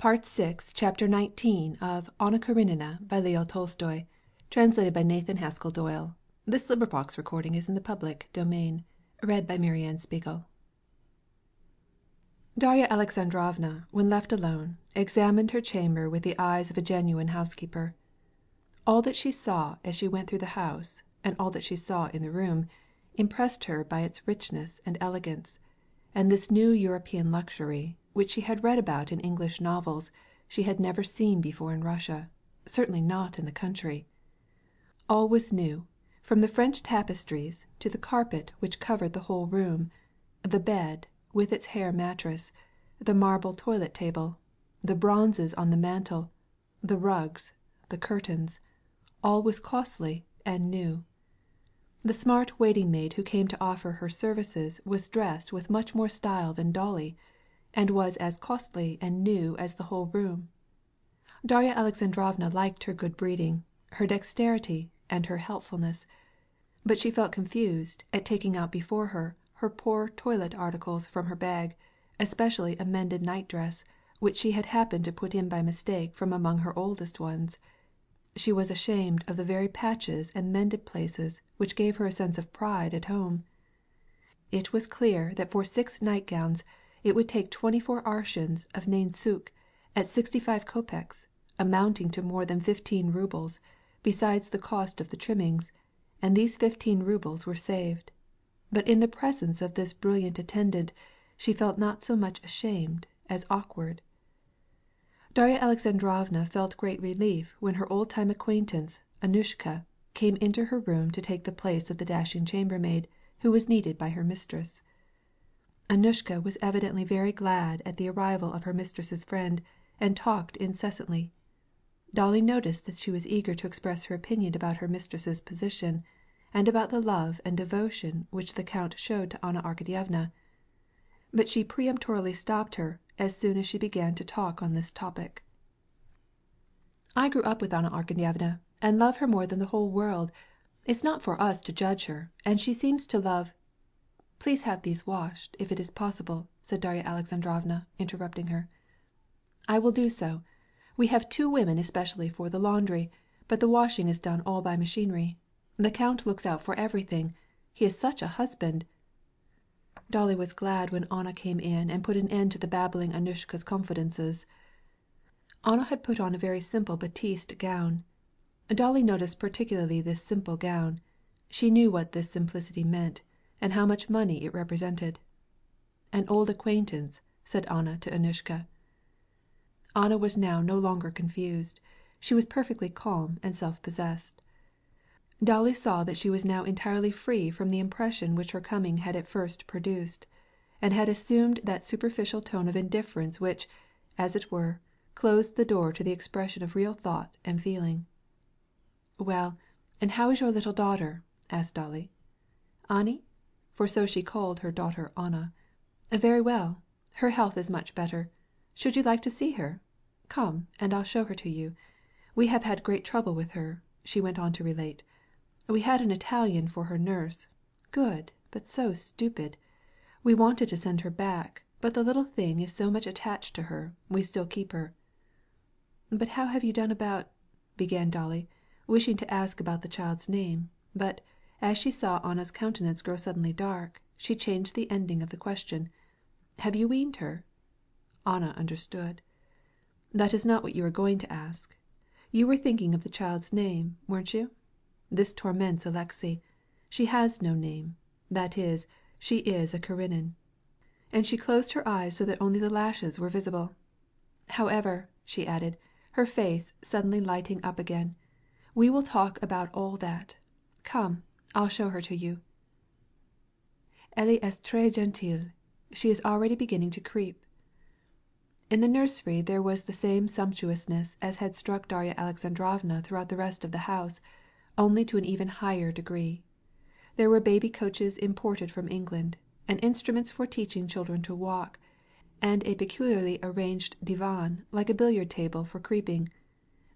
Part 6, Chapter 19 of Anna Karenina by Leo Tolstoy, translated by Nathan Haskell Doyle. This recording is in the public domain. Read by Marianne Spiegel. Darya Alexandrovna, when left alone, examined her chamber with the eyes of a genuine housekeeper. All that she saw as she went through the house, and all that she saw in the room, impressed her by its richness and elegance, and this new European luxury, which she had read about in English novels, she had never seen before in Russia, certainly not in the country. All was new, from the French tapestries to the carpet which covered the whole room, the bed, with its hair mattress, the marble toilet table, the bronzes on the mantel, the rugs, the curtains, all was costly and new. The smart waiting-maid who came to offer her services was dressed with much more style than Dolly, and was as costly and new as the whole room. Darya Alexandrovna liked her good breeding, her dexterity, and her helpfulness, but she felt confused at taking out before her poor toilet articles from her bag, especially a mended night-dress, which she had happened to put in by mistake from among her oldest ones. She was ashamed of the very patches and mended places which gave her a sense of pride at home. It was clear that for 6 nightgowns it would take 24 arshins of nain-souk at 65 kopecks, amounting to more than 15 roubles, besides the cost of the trimmings, and these 15 roubles were saved. But in the presence of this brilliant attendant she felt not so much ashamed as awkward. Darya Alexandrovna felt great relief when her old-time acquaintance, Annushka, came into her room to take the place of the dashing chambermaid, who was needed by her mistress. Annushka was evidently very glad at the arrival of her mistress's friend, and talked incessantly. Dolly noticed that she was eager to express her opinion about her mistress's position, and about the love and devotion which the count showed to Anna Arkadyevna, but she peremptorily stopped her as soon as she began to talk on this topic. "I grew up with Anna Arkadyevna, and love her more than the whole world. It's not for us to judge her, and she seems to love—" "Please have these washed, if it is possible," said Darya Alexandrovna, interrupting her. "I will do so. We have 2 women especially for the laundry, but the washing is done all by machinery. The count looks out for everything. He is such a husband." Dolly was glad when Anna came in and put an end to the babbling Annushka's confidences. Anna had put on a very simple batiste gown. Dolly noticed particularly this simple gown. She knew what this simplicity meant, and how much money it represented. "An old acquaintance," said Anna to Annushka. Anna was now no longer confused. She was perfectly calm and self-possessed. Dolly saw that she was now entirely free from the impression which her coming had at first produced, and had assumed that superficial tone of indifference which, as it were, closed the door to the expression of real thought and feeling. "Well, and how is your little daughter?" asked Dolly. "Annie?" for so she called her daughter Anna. "Very well. Her health is much better. Should you like to see her? Come, and I'll show her to you. We have had great trouble with her," she went on to relate. "We had an Italian for her nurse. Good, but so stupid. We wanted to send her back, but the little thing is so much attached to her, we still keep her." "But how have you done about—" began Dolly, wishing to ask about the child's name, but, as she saw Anna's countenance grow suddenly dark, she changed the ending of the question. "Have you weaned her?" Anna understood. "That is not what you were going to ask. You were thinking of the child's name, weren't you? This torments Alexey. She has no name. That is, she is a Karenin." And she closed her eyes so that only the lashes were visible. "However," she added, her face suddenly lighting up again, "we will talk about all that. Come, I'll show her to you. Elle est très gentille. She is already beginning to creep." In the nursery there was the same sumptuousness as had struck Darya Alexandrovna throughout the rest of the house, only to an even higher degree. There were baby coaches imported from England, and instruments for teaching children to walk, and a peculiarly arranged divan like a billiard table for creeping.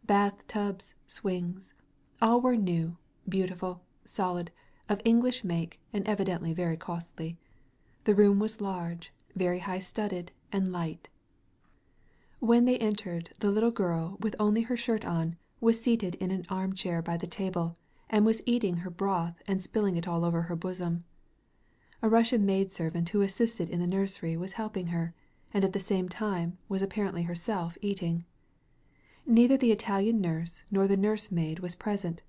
Bath-tubs, swings, all were new, beautiful, solid, of English make, and evidently very costly. The room was large, very high-studded, and light. When they entered, the little girl, with only her shirt on, was seated in an armchair by the table, and was eating her broth and spilling it all over her bosom. A Russian maidservant who assisted in the nursery was helping her, and at the same time was apparently herself eating. Neither the Italian nurse nor the nursemaid was present.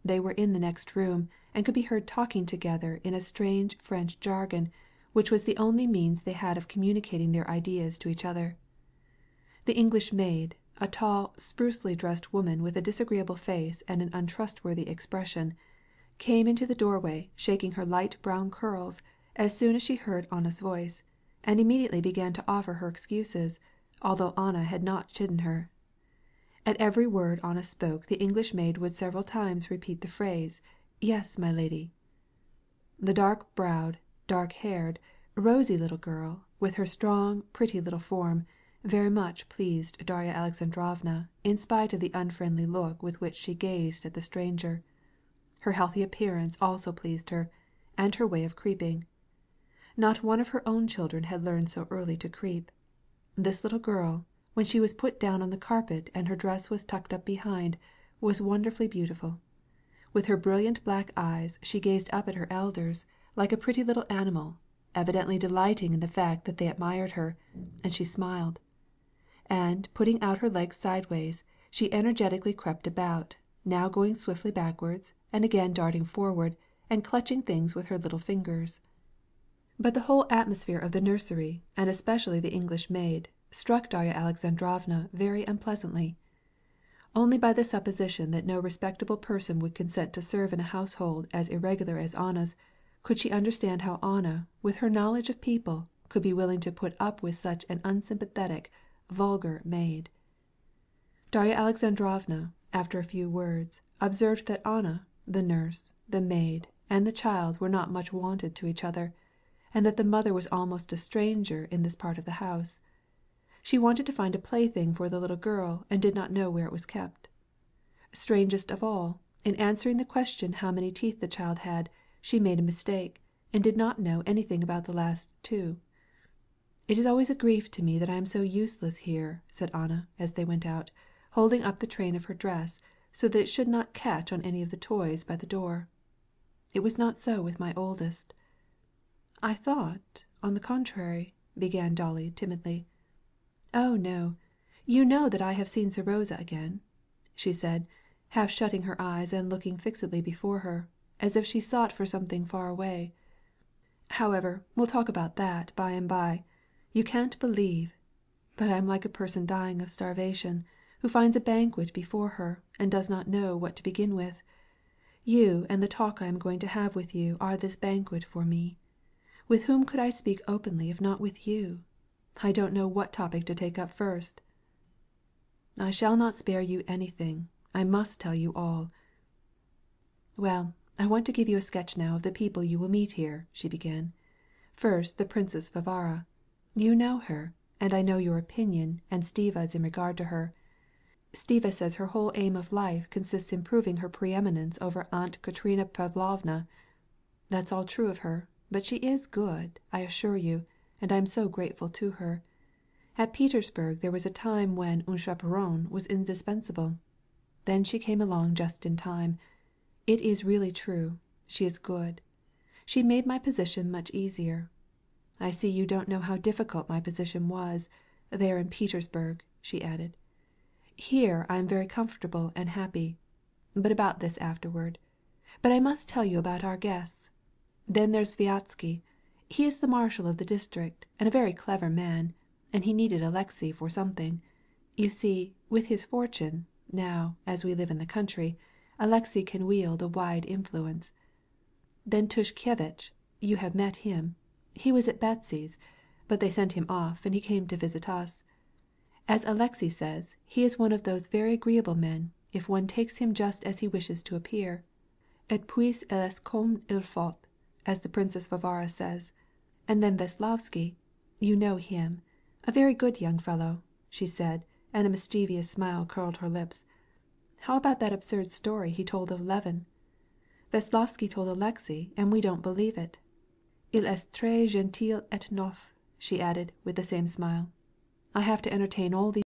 They were in the next room, and could be heard talking together in a strange French jargon, which was the only means they had of communicating their ideas to each other. The English maid, a tall, sprucely dressed woman with a disagreeable face and an untrustworthy expression, came into the doorway shaking her light brown curls as soon as she heard Anna's voice, and immediately began to offer her excuses, although Anna had not chidden her. At every word Anna spoke the English maid would several times repeat the phrase, "Yes, my lady." The dark-browed, dark-haired, rosy little girl, with her strong, pretty little form, very much pleased Darya Alexandrovna in spite of the unfriendly look with which she gazed at the stranger. Her healthy appearance also pleased her, and her way of creeping. Not one of her own children had learned so early to creep. This little girl, when she was put down on the carpet and her dress was tucked up behind, was wonderfully beautiful. With her brilliant black eyes she gazed up at her elders like a pretty little animal, evidently delighting in the fact that they admired her, and she smiled. And, putting out her legs sideways, she energetically crept about, now going swiftly backwards, and again darting forward, and clutching things with her little fingers. But the whole atmosphere of the nursery, and especially the English maid, struck Darya Alexandrovna very unpleasantly. Only by the supposition that no respectable person would consent to serve in a household as irregular as Anna's, could she understand how Anna, with her knowledge of people, could be willing to put up with such an unsympathetic, vulgar maid. Darya Alexandrovna, after a few words, observed that Anna, the nurse, the maid, and the child were not much wonted to each other, and that the mother was almost a stranger in this part of the house. She wanted to find a plaything for the little girl and did not know where it was kept. Strangest of all, in answering the question how many teeth the child had, she made a mistake, and did not know anything about the last two. "It is always a grief to me that I am so useless here," said Anna, as they went out, holding up the train of her dress so that it should not catch on any of the toys by the door. "It was not so with my oldest." "I thought, on the contrary," began Dolly timidly. "Oh no, you know that I have seen Serosa again," she said, half shutting her eyes and looking fixedly before her, as if she sought for something far away. "However, we'll talk about that by and by. You can't believe, but I am like a person dying of starvation, who finds a banquet before her, and does not know what to begin with. You and the talk I am going to have with you are this banquet for me. With whom could I speak openly if not with you? I don't know what topic to take up first." "I shall not spare you anything. I must tell you all." "Well, I want to give you a sketch now of the people you will meet here," she began. "First, the Princess Varvara. You know her, and I know your opinion and Stiva's in regard to her. Stiva says her whole aim of life consists in proving her preeminence over Aunt Katerina Pavlovna. That's all true of her, but she is good, I assure you, and I am so grateful to her. At Petersburg there was a time when un chaperon was indispensable. Then she came along just in time. It is really true. She is good. She made my position much easier. I see you don't know how difficult my position was, there in Petersburg," she added. "Here I am very comfortable and happy. But about this afterward. But I must tell you about our guests. Then there's Sviatsky. He is the marshal of the district, and a very clever man, and he needed Alexei for something. You see, with his fortune, now, as we live in the country, Alexei can wield a wide influence. Then Tushkevitch, you have met him. He was at Betsy's, but they sent him off, and he came to visit us. As Alexei says, he is one of those very agreeable men, if one takes him just as he wishes to appear. Et puis il est comme il faut, as the Princess Varvara says. And then Veslovsky, you know him, a very good young fellow," she said, and a mischievous smile curled her lips. "How about that absurd story he told of Levin? Veslovsky told Alexei, and we don't believe it. Il est très gentil et neuf," she added, with the same smile. "I have to entertain all these